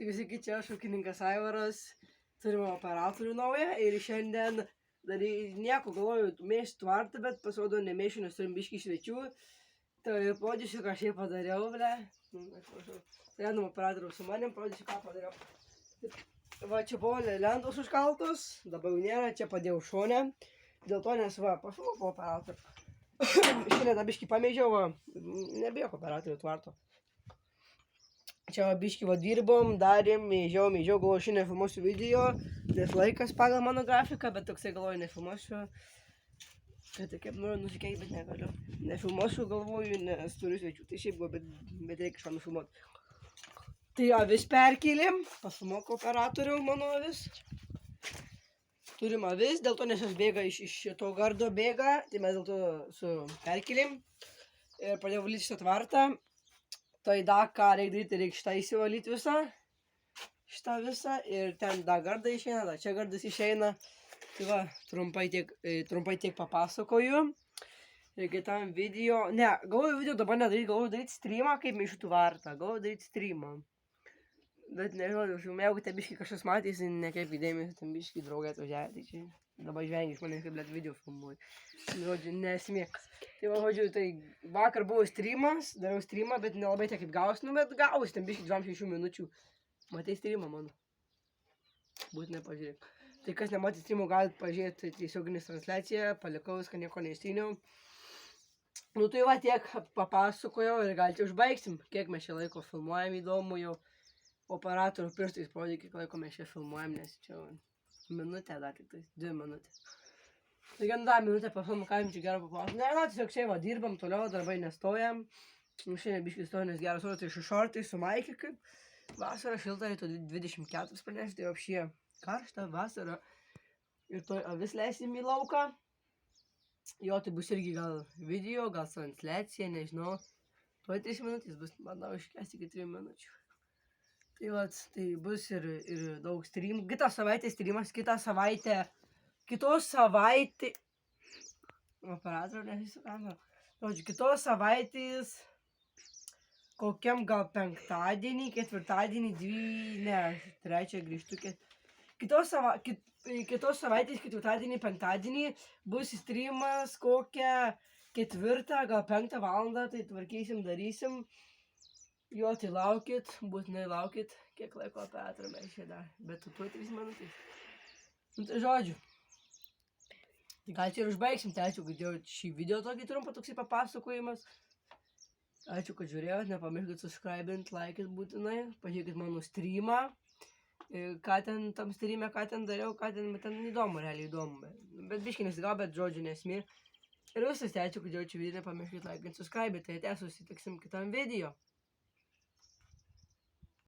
Sveiki, sveiki, čia aš ūkininkas Aivaras, turime operatorių naują ir šiandien dar nieko galvoju mėšti tvartą, bet pasirodo nemėšiu, nes turim biškį svečių. Tai parodysiu, ką šiaip padariau, ble. Tai vienam operatoriaus su manim, parodysiu, ką padariau. Va, čia buvo lentos užkaltos, dabar jau nėra, čia padėjau šone. Dėl to, nes va, pašau po operatorių. Šiandien tą biškį pamėžiau, va, nebijok operatorių tvarto. Čia va biškį va dirbom, darėm, mėžiau, galvoju, šiandien filmuosiu video, nes laikas pagal mano grafiką, bet toksai galvoju, nefilmuosiu. Tai kaip noriu nusikeikti, bet negaliu. Nefilmuosiu, galvoju, nes turiu svečių, tai šiaip buvo, bet reikia kažką nufilmuoti. Tai avis perkėlėm, pasimoku operatorių mano avis. Turim avis, dėl to nes jos bėga iš šito gardo bėga, tai mes dėl to perkėlėm. Ir pradėjau valyti šitą tvartą. Tai dar ką reikia daryti, reikia šitą įsivalyti šitą visą ir ten dar gardą išeina, dar čia gardas išeina. Tai va, trumpai tiek papasakoju. Ir kitam video, ne, galvoju video dabar nedaryti, galvoju daryti streamą, kaip maišiu tvartą, galvoju daryti streamą. Bet nežinau, jeigu ten biškį kažkas matysi, nekreipk dėmesio, ten biškį draugė atvažiavę, tai čia dabar žvengi iš manęs, kaip blėt video filmuoju. Žodžiu, nesmė. Tai va, žodžiu, tai vakar buvo streamas, dariau streamą, bet nelabai tiek kaip gausi, nu, bet gausi, ten biškį 26 minučių. Matai streamą mano? Būtinai pažiūrėk. Tai kas nematė streamų, galite pažiūrėti tiesioginės transliaciją, palikau viską, nieko neįstyniau. Nu, tai va, tiek papasakojau ir galite užbaigsim, kiek mes čia laiko filmuojam, įdomu jau. Operatorių pirštais parodė, kiek laiko mes čia filmuojam, nes čia minutę dar tik tai, 2 minutės. Tai gan dar minutę pafilmu, ką jums čia gero papasakoti. Ne, tiesiog čia va dirbam toliau, darbai nestojam. Šiandien biškis stoja, nes geras oras, tai šortai su maikė kaip. Vasara šilta, ryto 24 pranešti, tai apšie karšta vasara. Ir to avis leisim į lauką. Jo, tai bus irgi gal video, gal transliacija, nežinau. Tuoj 3 minutės bus, manau, iškesti iki 3 minučių. Tai va, tai bus ir daug streamų. Kitą savaitę streamas, kitos savaitė... Operatorių nesisukamą. Žodžiu, kitos savaitės... Kokiam gal penktadienį, ketvirtadienį, 3 grįžtu. Kitos savaitės, ketvirtadienį, penktadienį bus streamas kokią 4, gal 5 valandą, tai tvarkysim, darysim. Jo, tai laukit, būtinai laukit, kiek laiko operatorių mes čia dar, bet tuoj 3 minutės. Nu tai žodžiu. Tai gal čia ir užbaigsim, tai ačiū, kad žiūrėjot šį video tokį trumpą, toksai papasakojimas. Ačiū, kad žiūrėjot, nepamirškit subscribint, laikit būtinai, pažiūrėkit mano streamą. Ką ten tam streamė, ką ten dariau, ten įdomu, realiai įdomu. Bet biškį nesigau, bet žodžiu nesmė. Ir visas, tai ačiū, kad žiūrėjot šį video, nepamirškit laikint, subscribint, tai susitiksime kitam video.